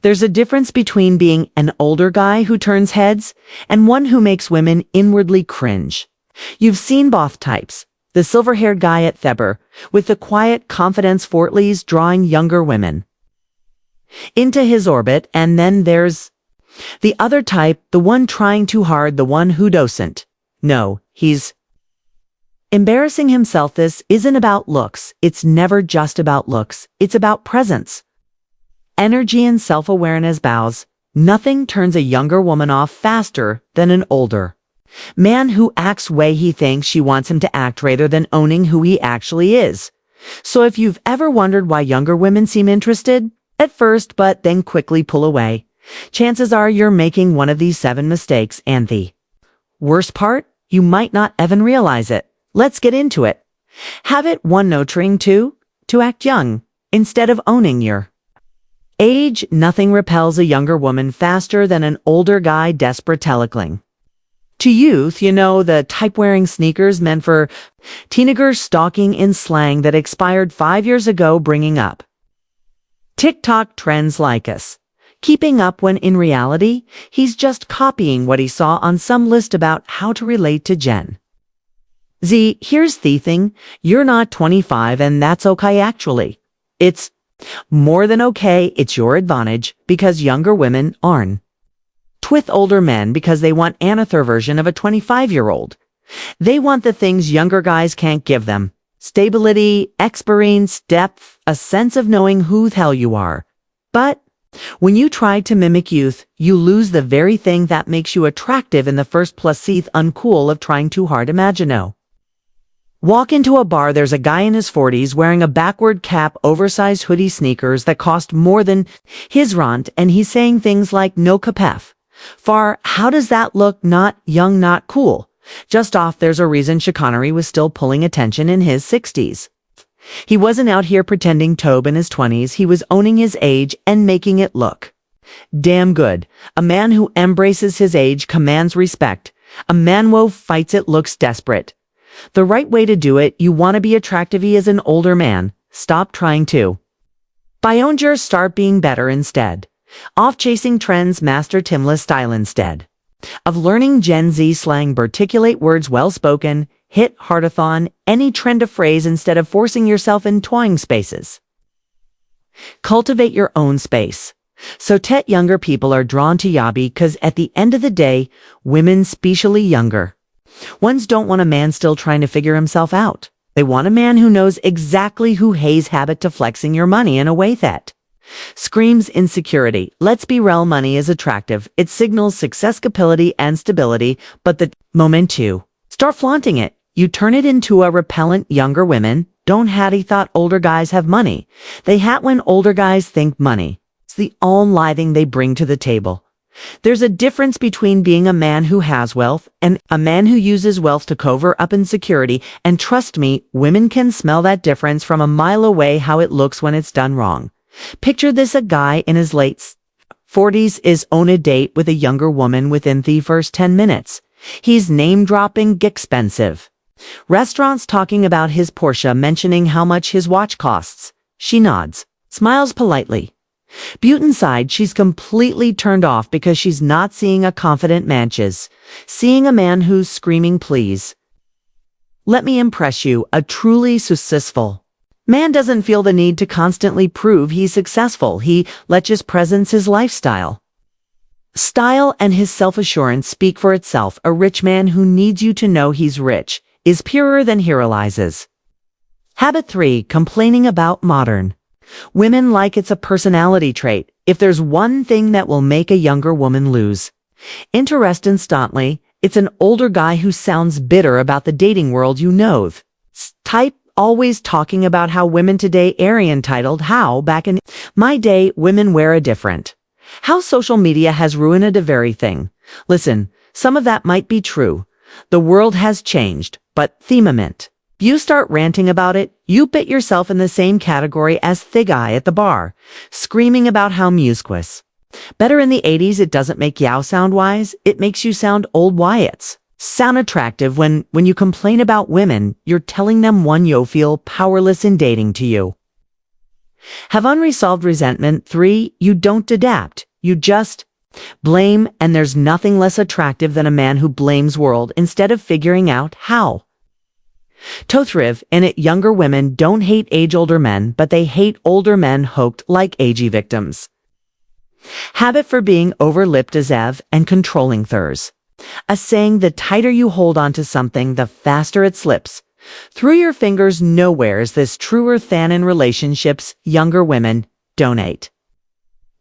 There's a difference between being an older guy who turns heads and one who makes women inwardly cringe. You've seen both types. The silver-haired guy at Theber, with the quiet confidence Fortley's drawing younger women into his orbit, and then there's the other type, the one trying too hard, the one who doesn't. No, he's embarrassing himself. This isn't about looks. It's never just about looks. It's about presence, energy, and self-awareness. Bows. Nothing turns a younger woman off faster than an older man who acts way he thinks she wants him to act rather than owning who he actually is. So if you've ever wondered why younger women seem interested at first but then quickly pull away, chances are you're making one of these 7 mistakes, and the worst part, you might not even realize it. Let's get into it. Habit 1. Nurturing 2. To act young instead of owning your age. Nothing repels a younger woman faster than an older guy desperate telling. To youth, you know, the type wearing sneakers meant for teenagers, stalking in slang that expired 5 years ago, bringing up TikTok trends like us. Keeping up when in reality, he's just copying what he saw on some list about how to relate to Gen Z. Here's the thing, you're not 25 and that's okay actually. It's more than okay, it's your advantage, because younger women aren't with older men because they want another version of a 25-year-old. They want the things younger guys can't give them. Stability, experience, depth, a sense of knowing who the hell you are. But when you try to mimic youth, you lose the very thing that makes you attractive in the first place. See the uncool of trying too hard. Imagine walk into a bar, there's a guy in his 40s wearing a backward cap, oversized hoodie, sneakers that cost more than his rent, and he's saying things like no capef. Far, how does that look? Not young, not cool. Just off. There's a reason Sean Connery was still pulling attention in his 60s. He wasn't out here pretending Tobe in his 20s. He was owning his age and making it look damn good. A man who embraces his age commands respect. A man who fights it looks desperate. The right way to do it. You want to be attractive as an older man. Stop trying to by own yours. Start being better instead. Off chasing trends. Master Timless style instead of learning Gen Z slang. Articulate words well spoken. Hit hardathon any trend of phrase instead of forcing yourself in toying spaces. Cultivate your own space. So younger people are drawn to Yabi because at the end of the day, women, especially younger ones, don't want a man still trying to figure himself out. They want a man who knows exactly who has habit to flexing your money in a way that screams insecurity. Let's be real, money is attractive. It signals success, capability, and stability, but the moment to start flaunting it, you turn it into a repellent. Younger women don't hatty thought older guys have money. They hat when older guys think money. It's the only thing they bring to the table. There's a difference between being a man who has wealth and a man who uses wealth to cover up insecurity, and trust me, women can smell that difference from a mile away. How it looks when it's done wrong. Picture this, a guy in his late 40s is on a date with a younger woman. Within the first 10 minutes, he's name-dropping expensive restaurants, talking about his Porsche, mentioning how much his watch costs. She nods, smiles politely. But inside, she's completely turned off because she's not seeing a confident man. She's seeing a man who's screaming, please let me impress you. A truly successful man doesn't feel the need to constantly prove he's successful. He lets his presence, his lifestyle, style, and his self-assurance speak for itself. A rich man who needs you to know he's rich is purer than he realizes. Habit 3. Complaining about modern women like it's a personality trait. If there's one thing that will make a younger woman lose interest instantly, it's an older guy who sounds bitter about the dating world. You know, type always talking about how women today are entitled, how back in my day women were a different, how social media has ruined the very thing. Listen, some of that might be true. The world has changed, but themament. You start ranting about it, you put yourself in the same category as the guy at the bar, screaming about how musquis better in the 80s. It doesn't make you sound wise, it makes you sound old. Wyatts sound attractive. When you complain about women, you're telling them, one, you feel powerless in dating to you. Have unresolved resentment. 3. You don't adapt. You just blame, and there's nothing less attractive than a man who blames world instead of figuring out how. Tothriv, in it, younger women don't hate age-older men, but they hate older men hooked like agey victims. Habit for being over-lipped as Ev and controlling thurs. A saying, the tighter you hold onto something, the faster it slips. Through your fingers nowhere is this truer than in relationships. Younger women donate.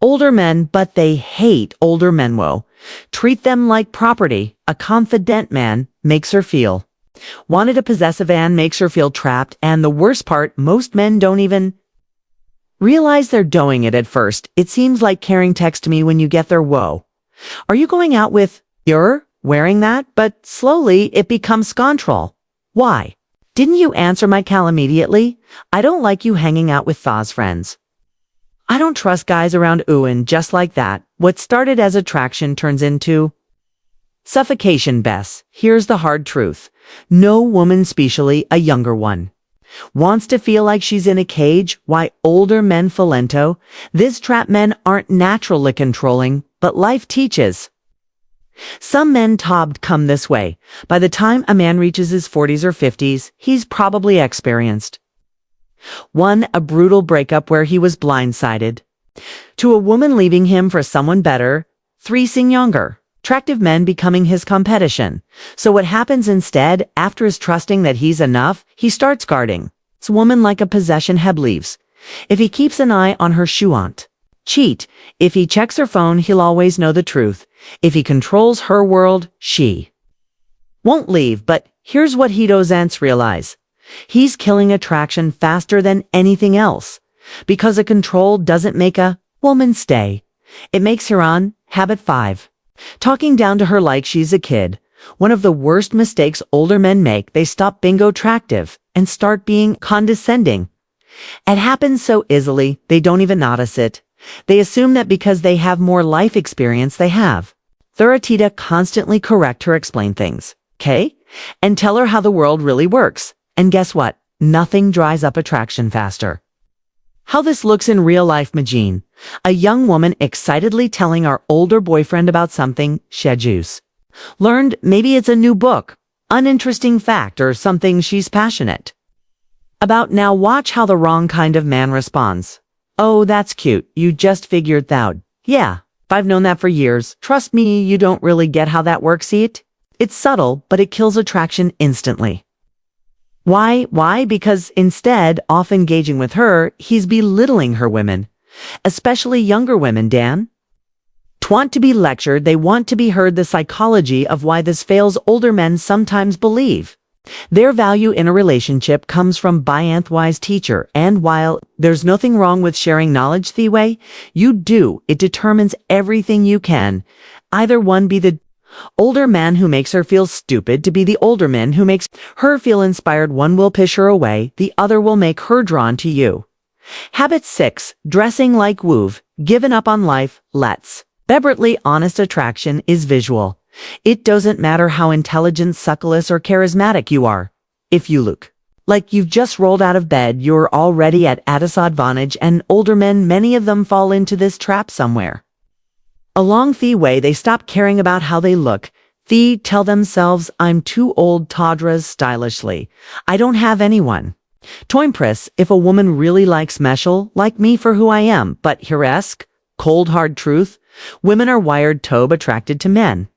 Older men, but they hate older men. Whoa. Treat them like property. A confident man makes her feel wanted. A possessive man makes her feel trapped. And the worst part, most men don't even realize they're doing it at first. It seems like caring. Text me when you get there. Whoa. Are you going out with you're wearing that? But slowly it becomes control. Why? Didn't you answer my call immediately? I don't like you hanging out with Thaw's friends. I don't trust guys around. And just like that, what started as attraction turns into suffocation. Bess, here's the hard truth. No woman, especially a younger one, wants to feel like she's in a cage. Why older men Falento? This trap men aren't naturally controlling, but life teaches. Some men come this way. By the time a man reaches his 40s or 50s, he's probably experienced 1. A brutal breakup where he was blindsided. 2. A woman leaving him for someone better. 3. Seeing younger, attractive men becoming his competition. So what happens instead? After his trusting that he's enough, he starts guarding. It's a woman like a possession. Heb leaves. If he keeps an eye on her, she won't cheat. If he checks her phone, he'll always know the truth. If he controls her world, she won't leave. But here's what he doesn't realize. He's killing attraction faster than anything else. Because a control doesn't make a woman stay. It makes her on. Habit 5. Talking down to her like she's a kid. One of the worst mistakes older men make. They stop being attractive and start being condescending. It happens so easily, they don't even notice it. They assume that because they have more life experience they have. Thuratita constantly correct her, explain things, okay? And tell her how the world really works. And guess what? Nothing dries up attraction faster. How this looks in real life. Majin, a young woman excitedly telling our older boyfriend about something she's learned. Maybe it's a new book, uninteresting fact, or something she's passionate about. Now watch how the wrong kind of man responds. Oh, that's cute. You just figured that out. Yeah, I've known that for years. Trust me, you don't really get how that works. See it? It's subtle, but it kills attraction instantly. Why? Because instead of engaging with her, he's belittling her. Women, especially younger women, Dan, want to be lectured. They want to be heard. The psychology of why this fails. Older men sometimes believe their value in a relationship comes from wise teacher. And while there's nothing wrong with sharing knowledge the way you do, it determines everything you can. Either one, be the older man who makes her feel stupid to be the older man who makes her feel inspired. One will push her away, the other will make her drawn to you. Habit 6. Dressing like Woov, given up on life. Let's deliberately honest. Attraction is visual. It doesn't matter how intelligent, succulous, or charismatic you are. If you look like you've just rolled out of bed, you're already at a disadvantage. And older men, many of them fall into this trap somewhere along the way. They stop caring about how they look. They tell themselves, I'm too old. Tadras stylishly, I don't have anyone. Toimpress, if a woman really likes Meshel, like me for who I am. But here's cold hard truth. Women are wired to be attracted to men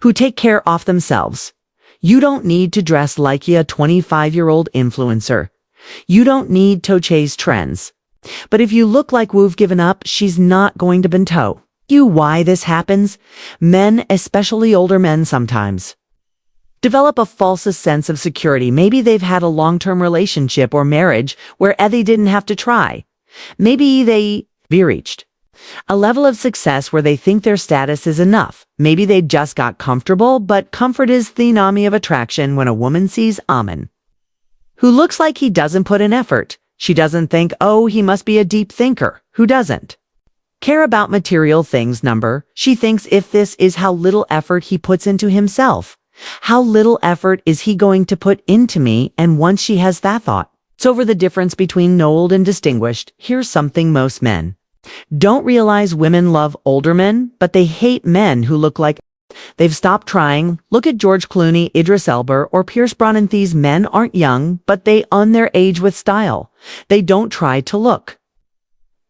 who take care of themselves. You don't need to dress like a 25-year-old influencer. You don't need to chase trends. But if you look like Woov given up, she's not going to bento you. Why this happens? Men, especially older men, sometimes develop a false sense of security. Maybe they've had a long-term relationship or marriage where they didn't have to try. Maybe they reached a level of success where they think their status is enough. Maybe they just got comfortable, but comfort is the enemy of attraction. When a woman sees Amen, who looks like he doesn't put in effort, she doesn't think, oh, he must be a deep thinker who doesn't care about material things. She thinks, if this is how little effort he puts into himself, how little effort is he going to put into me? And once she has that thought, So over the difference between old and distinguished, here's something most men don't realize. Women love older men, but they hate men who look like they've stopped trying. Look at George Clooney, Idris Elba, or Pierce Brosnan. These men aren't young, but they own their age with style. They don't try to look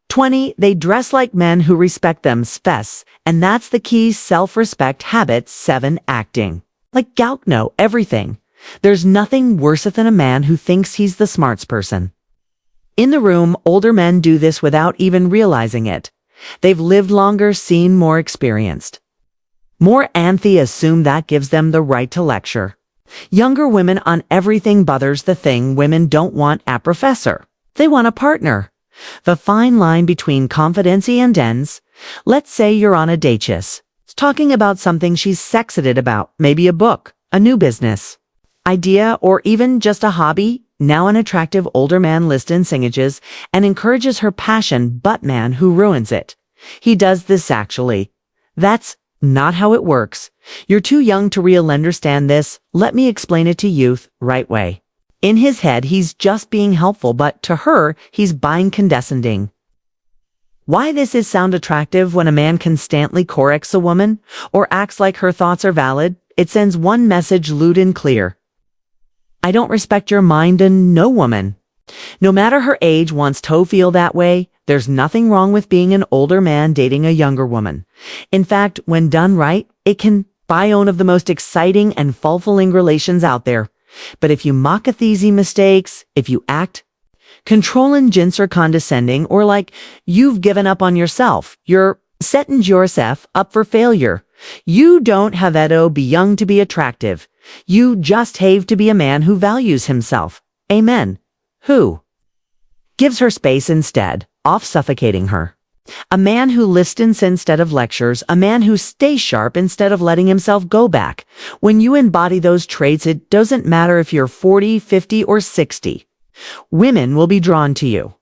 20. They dress like men who respect themselves, and that's the key. Self-respect. Habit 7. Acting like gout know everything. There's nothing worse than a man who thinks he's the smartest person in the room. Older men do this without even realizing it. They've lived longer, seen more, experienced more, and they assume that gives them the right to lecture younger women on everything. Bothers the thing women don't want a professor. They want a partner. The fine line between confidency and ends. Let's say you're on a date. She's talking about something she's excited about, maybe a book, a new business idea, or even just a hobby. Now an attractive older man listens, engages, and encourages her passion, but man who ruins it. He does this actually. That's not how it works. You're too young to really understand this. Let me explain it to youth right way. In his head, he's just being helpful, but to her, he's buying condescending. Why this is sound attractive when a man constantly corrects a woman or acts like her thoughts are valid? It sends one message loud and clear. I don't respect your mind, and no woman, no matter her age, wants to feel that way. There's nothing wrong with being an older man dating a younger woman. In fact, when done right, it can be one of the most exciting and fulfilling relations out there. But if you mock at these mistakes, if you act controlling, jinx, or condescending, or like you've given up on yourself, you're setting yourself up for failure. You don't have to be young to be attractive. You just have to be a man who values himself. Amen. Who gives her space instead of suffocating her. A man who listens instead of lectures. A man who stays sharp instead of letting himself go back. When you embody those traits, it doesn't matter if you're 40, 50, or 60. Women will be drawn to you.